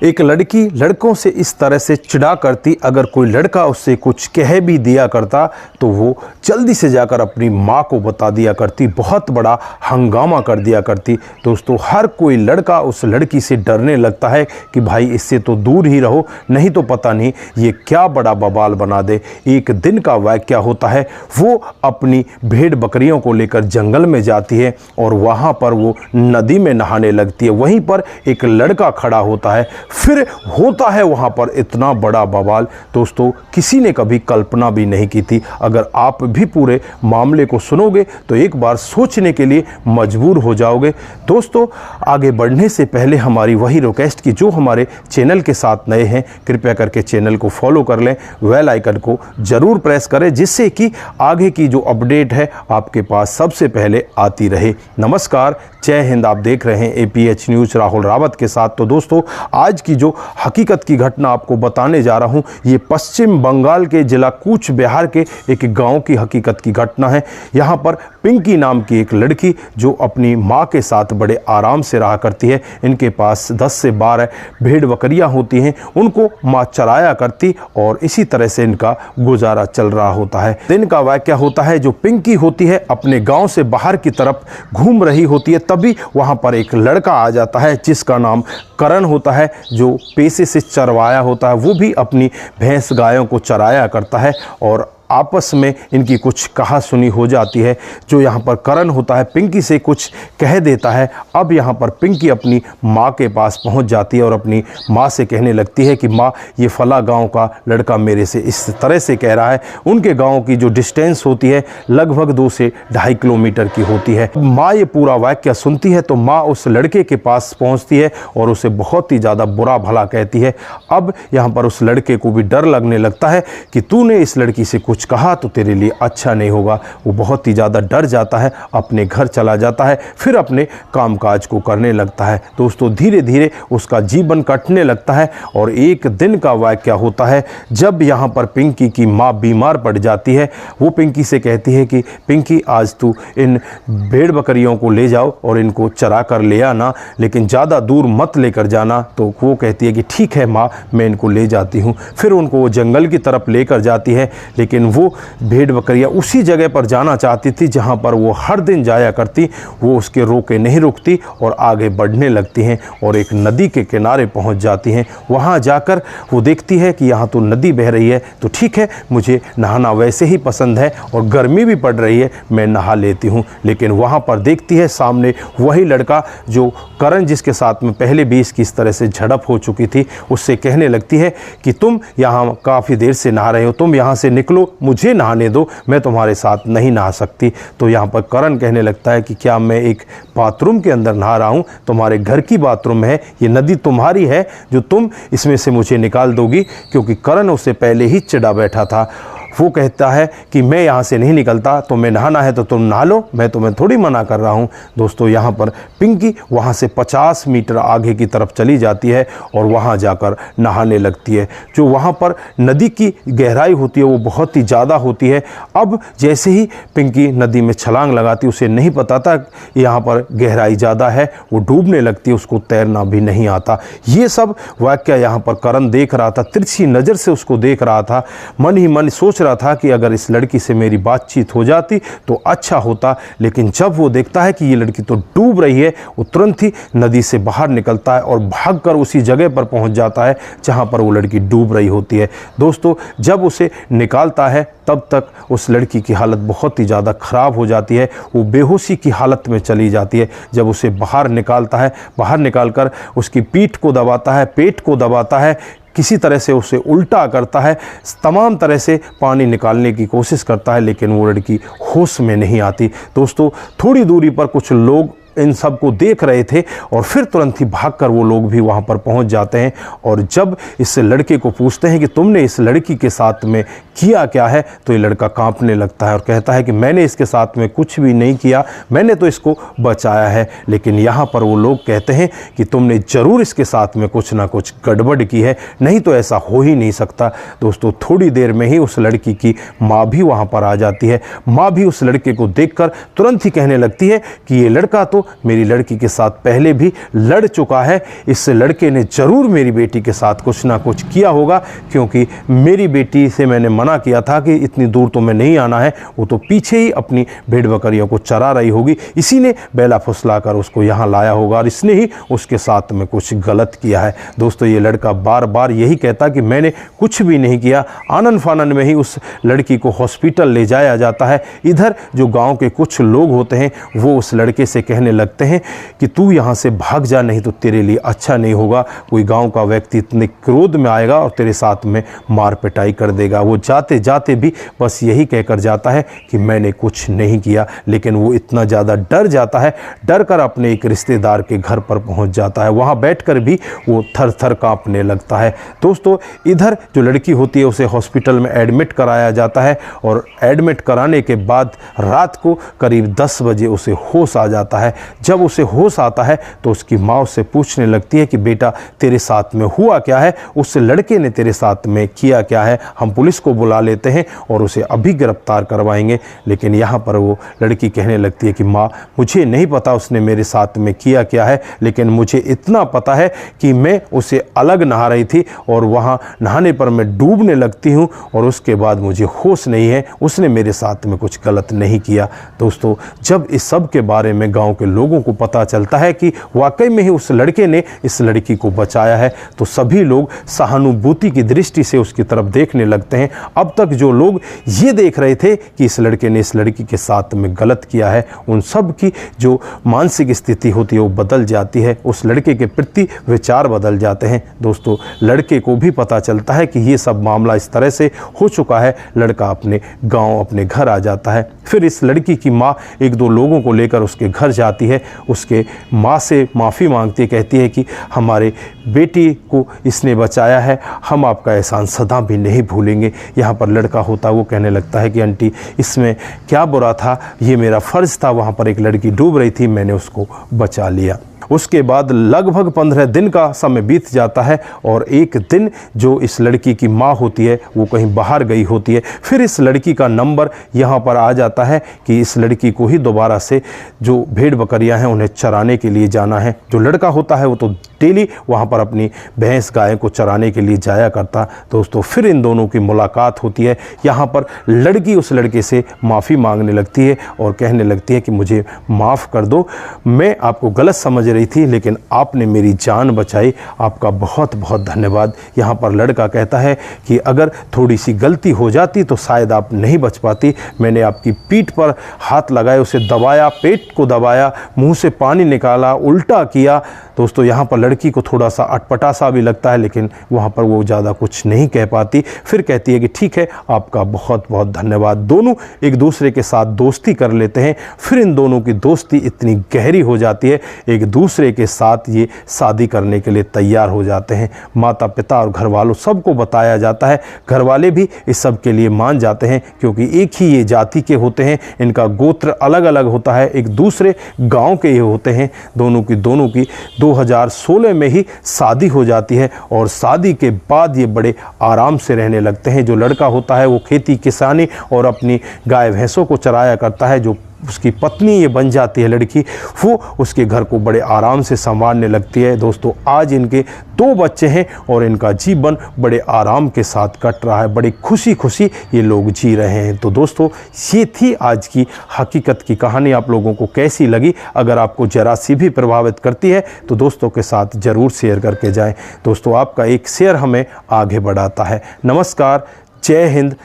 एक लड़की लड़कों से इस तरह से चिढ़ा करती, अगर कोई लड़का उससे कुछ कह भी दिया करता तो वो जल्दी से जाकर अपनी माँ को बता दिया करती, बहुत बड़ा हंगामा कर दिया करती। दोस्तों, हर कोई लड़का उस लड़की से डरने लगता है कि भाई इससे तो दूर ही रहो, नहीं तो पता नहीं ये क्या बड़ा बवाल बना दे। एक दिन का वाक़या होता है, वो अपनी भेड़ बकरियों को लेकर जंगल में जाती है और वहाँ पर वो नदी में नहाने लगती है। वहीं पर एक लड़का खड़ा होता है, फिर होता है वहाँ पर इतना बड़ा बवाल। दोस्तों, किसी ने कभी कल्पना भी नहीं की थी। अगर आप भी पूरे मामले को सुनोगे तो एक बार सोचने के लिए मजबूर हो जाओगे। दोस्तों, आगे बढ़ने से पहले हमारी वही रिक्वेस्ट कि जो हमारे चैनल के साथ नए हैं, कृपया करके चैनल को फॉलो कर लें, बेल आइकन को ज़रूर प्रेस करें, जिससे कि आगे की जो अपडेट है आपके पास सबसे पहले आती रहे। नमस्कार, जय हिंद। आप देख रहे हैं APH न्यूज़ राहुल रावत के साथ। तो दोस्तों, आज की जो हकीकत की घटना आपको बताने जा रहा हूं, ये पश्चिम बंगाल के जिला कूच बिहार के एक गांव की हकीकत की घटना है। यहां पर पिंकी नाम की एक लड़की जो अपनी मां के साथ बड़े आराम से रहा करती है। इनके पास 10 से 12 भेड़ बकरियां होती हैं, उनको मां चराया करती और इसी तरह से इनका गुजारा चल रहा होता है। दिन का वाक़या होता है, जो पिंकी होती है अपने गाँव से बाहर की तरफ घूम रही होती है, तभी वहाँ पर एक लड़का आ जाता है जिसका नाम करण होता है, जो पेशे से चरवाया होता है। वो भी अपनी भैंस गायों को चराया करता है और आपस में इनकी कुछ कहा सुनी हो जाती है। जो यहाँ पर करण होता है पिंकी से कुछ कह देता है। अब यहाँ पर पिंकी अपनी माँ के पास पहुँच जाती है और अपनी माँ से कहने लगती है कि माँ, ये फला गांव का लड़का मेरे से इस तरह से कह रहा है। उनके गांव की जो डिस्टेंस होती है लगभग 2 से 2.5 किलोमीटर की होती है। माँ ये पूरा वाक़या सुनती है तो माँ उस लड़के के पास पहुँचती है और उसे बहुत ही ज़्यादा बुरा भला कहती है। अब यहाँ पर उस लड़के को भी डर लगने लगता है कि तूने इस लड़की से कुछ कहा तो तेरे लिए अच्छा नहीं होगा। वो बहुत ही ज़्यादा डर जाता है, अपने घर चला जाता है, फिर अपने कामकाज को करने लगता है। दोस्तों, धीरे धीरे उसका जीवन कटने लगता है और एक दिन का वाक़या होता है जब यहाँ पर पिंकी की माँ बीमार पड़ जाती है। वो पिंकी से कहती है कि पिंकी, आज तू इन भेड़ बकरियों को ले जाओ और इनको चरा कर ले आना, लेकिन ज़्यादा दूर मत लेकर जाना। तो वो कहती है कि ठीक है माँ, मैं इनको ले जाती हूँ। फिर उनको वो जंगल की तरफ लेकर जाती है, लेकिन वो भेड़ बकरियां उसी जगह पर जाना चाहती थी जहां पर वो हर दिन जाया करती। वो उसके रोके नहीं रुकती और आगे बढ़ने लगती हैं और एक नदी के किनारे पहुंच जाती हैं। वहां जाकर वो देखती है कि यहाँ तो नदी बह रही है, तो ठीक है, मुझे नहाना वैसे ही पसंद है और गर्मी भी पड़ रही है, मैं नहा लेती हूँ। लेकिन वहाँ पर देखती है सामने वही लड़का जो करण, जिसके साथ में पहले भी इसकी इस तरह से झड़प हो चुकी थी। उससे कहने लगती है कि तुम यहाँ काफ़ी देर से नहा रहे हो, तुम यहाँ से निकलो, मुझे नहाने दो, मैं तुम्हारे साथ नहीं नहा सकती। तो यहाँ पर करण कहने लगता है कि क्या मैं एक बाथरूम के अंदर नहा रहा हूँ? तुम्हारे घर की बाथरूम है, ये नदी तुम्हारी है जो तुम इसमें से मुझे निकाल दोगी? क्योंकि करण उससे पहले ही चिढ़ा बैठा था। वो कहता है कि मैं यहाँ से नहीं निकलता, तुम्हें नहाना है तो तुम नहा लो, मैं तुम्हें थोड़ी मना कर रहा हूँ। दोस्तों, यहाँ पर पिंकी वहाँ से 50 मीटर आगे की तरफ चली जाती है और वहाँ जाकर नहाने लगती है। जो वहाँ पर नदी की गहराई होती है वो बहुत ही ज़्यादा होती है। अब जैसे ही पिंकी नदी में छलांग लगाती, उसे नहीं पता था यहाँ पर गहराई ज़्यादा है, वो डूबने लगती है, उसको तैरना भी नहीं आता। ये सब वाक़या यहाँ पर करण देख रहा था, तिरछी नज़र से उसको देख रहा था। मन ही मन सोच रहा था कि अगर इस लड़की से मेरी बातचीत हो जाती तो अच्छा होता। लेकिन जब वो देखता है कि ये लड़की तो डूब रही है, वो तुरंत ही नदी से बाहर निकलता है और भागकर उसी जगह पर पहुंच जाता है जहां पर वो लड़की डूब रही होती है। दोस्तों, जब उसे निकालता है तब तक उस लड़की की हालत बहुत ही ज़्यादा ख़राब हो जाती है, वो बेहोशी की हालत में चली जाती है। जब उसे बाहर निकालता है, बाहर निकालकर उसकी पीठ को दबाता है, पेट को दबाता है, किसी तरह से उसे उल्टा करता है, तमाम तरह से पानी निकालने की कोशिश करता है, लेकिन वो लड़की होश में नहीं आती। दोस्तों, थोड़ी दूरी पर कुछ लोग इन सब को देख रहे थे और फिर तुरंत ही भागकर वो लोग भी वहाँ पर पहुँच जाते हैं। और जब इस लड़के को पूछते हैं कि तुमने इस लड़की के साथ में किया क्या है, तो ये लड़का कांपने लगता है और कहता है कि मैंने इसके साथ में कुछ भी नहीं किया, मैंने तो इसको बचाया है। लेकिन यहाँ पर वो लोग कहते हैं कि तुमने ज़रूर इसके साथ में कुछ ना कुछ गड़बड़ की है, नहीं तो ऐसा हो ही नहीं सकता। दोस्तों, थोड़ी देर में ही उस लड़की की माँ भी वहाँ पर आ जाती है। माँ भी उस लड़के को देखकर तुरंत ही कहने लगती है कि ये लड़का तो मेरी लड़की के साथ पहले भी लड़ चुका है। इस लड़के ने ज़रूर मेरी बेटी के साथ कुछ ना कुछ किया होगा, क्योंकि मेरी बेटी से मैंने मना किया था कि इतनी दूर तो मैं नहीं आना है। वो तो पीछे ही अपनी भेड़ बकरियों को चरा रही होगी, इसी ने बेला फुसला कर उसको यहाँ लाया होगा और इसने ही उसके साथ में कुछ गलत किया है। दोस्तों, ये लड़का बार बार यही कहता कि मैंने कुछ भी नहीं किया। आनन फानन में ही उस लड़की को हॉस्पिटल ले जाया जाता है। इधर जो गांव के कुछ लोग होते हैं वो उस लड़के से कहने लगते हैं कि तू यहाँ से भाग जा, नहीं तो तेरे लिए अच्छा नहीं होगा। कोई गांव का व्यक्ति इतने क्रोध में आएगा और तेरे साथ में मार पिटाई कर देगा। वो जाते जाते भी बस यही कहकर जाता है कि मैंने कुछ नहीं किया, लेकिन वो इतना ज़्यादा डर जाता है, डर कर अपने एक रिश्तेदार के घर पर पहुँच जाता है। वहाँ बैठकर भी वो थर थर काँपने लगता है। दोस्तों, इधर जो लड़की होती है उसे हॉस्पिटल में एडमिट कराया जाता है और एडमिट कराने के बाद रात को करीब 10 बजे उसे होश आ जाता है। जब उसे होश आता है तो उसकी माँ उससे पूछने लगती है कि बेटा तेरे साथ में हुआ क्या है, उस लड़के ने तेरे साथ में किया क्या है, हम पुलिस को बुला लेते हैं और उसे अभी गिरफ्तार करवाएंगे। लेकिन यहाँ पर वो लड़की कहने लगती है कि माँ, मुझे नहीं पता उसने मेरे साथ में किया क्या है, लेकिन मुझे इतना पता है कि मैं उसे अलग नहा रही थी और वहाँ नहाने पर मैं डूबने लगती हूँ और उसके बाद मुझे होश नहीं है, उसने मेरे साथ में कुछ गलत नहीं किया। दोस्तों, जब इस सब के बारे में गांव के लोगों को पता चलता है कि वाकई में ही उस लड़के ने इस लड़की को बचाया है, तो सभी लोग सहानुभूति की दृष्टि से उसकी तरफ देखने लगते हैं। अब तक जो लोग ये देख रहे थे कि इस लड़के ने इस लड़की के साथ में गलत किया है, उन सब की जो मानसिक स्थिति होती है वो बदल जाती है, उस लड़के के प्रति विचार बदल जाते हैं। दोस्तों, लड़के को भी पता चलता है कि ये सब मामला इस तरह से हो चुका है। लड़का अपने गांव अपने घर आ जाता है। फिर इस लड़की की माँ एक दो लोगों को लेकर उसके घर जाती है, उसके माँ से माफ़ी मांगती है, कहती है कि हमारे बेटी को इसने बचाया है, हम आपका एहसान सदा भी नहीं भूलेंगे। यहाँ पर लड़का होता है वो कहने लगता है कि आंटी, इसमें क्या बुरा था, ये मेरा फ़र्ज़ था, वहाँ पर एक लड़की डूब रही थी, मैंने उसको बचा लिया। उसके बाद लगभग 15 दिन का समय बीत जाता है और एक दिन जो इस लड़की की माँ होती है वो कहीं बाहर गई होती है। फिर इस लड़की का नंबर यहाँ पर आ जाता है कि इस लड़की को ही दोबारा से जो भेड़ बकरियाँ हैं उन्हें चराने के लिए जाना है। जो लड़का होता है वो तो डेली वहाँ पर अपनी भैंस गाय को चराने के लिए जाया करता। दोस्तों, फिर इन दोनों की मुलाकात होती है। यहाँ पर लड़की उस लड़के से माफ़ी मांगने लगती है और कहने लगती है कि मुझे माफ़ कर दो, मैं आपको गलत समझ रही थी, लेकिन आपने मेरी जान बचाई, आपका बहुत बहुत धन्यवाद। यहाँ पर लड़का कहता है कि अगर थोड़ी सी गलती हो जाती तो शायद आप नहीं बच पाती। मैंने आपकी पीठ पर हाथ लगाए, उसे दबाया, पेट को दबाया, मुंह से पानी निकाला, उल्टा किया। दोस्तों, यहाँ पर लड़की को थोड़ा सा अटपटा सा भी लगता है, लेकिन वहाँ पर वो ज़्यादा कुछ नहीं कह पाती। फिर कहती है कि ठीक है, आपका बहुत बहुत धन्यवाद। दोनों एक दूसरे के साथ दोस्ती कर लेते हैं। फिर इन दोनों की दोस्ती इतनी गहरी हो जाती है, एक दूसरे के साथ ये शादी करने के लिए तैयार हो जाते हैं। माता पिता और घर वालों सबको बताया जाता है। घर वाले भी इस सब के लिए मान जाते हैं, क्योंकि एक ही ये जाति के होते हैं, इनका गोत्र अलग अलग होता है, एक दूसरे गाँव के ये होते हैं। दोनों की 2016 में ही शादी हो जाती है और शादी के बाद ये बड़े आराम से रहने लगते हैं। जो लड़का होता है वो खेती किसानी और अपनी गाय भैंसों को चराया करता है। जो उसकी पत्नी ये बन जाती है लड़की, वो उसके घर को बड़े आराम से संभालने लगती है। दोस्तों, आज इनके 2 बच्चे हैं और इनका जीवन बड़े आराम के साथ कट रहा है, बड़ी खुशी खुशी ये लोग जी रहे हैं। तो दोस्तों, ये थी आज की हकीकत की कहानी। आप लोगों को कैसी लगी? अगर आपको जरा सी भी प्रभावित करती है तो दोस्तों के साथ ज़रूर शेयर करके जाएं। दोस्तों, आपका एक शेयर हमें आगे बढ़ाता है। नमस्कार, जय हिंद,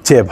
जय भारत।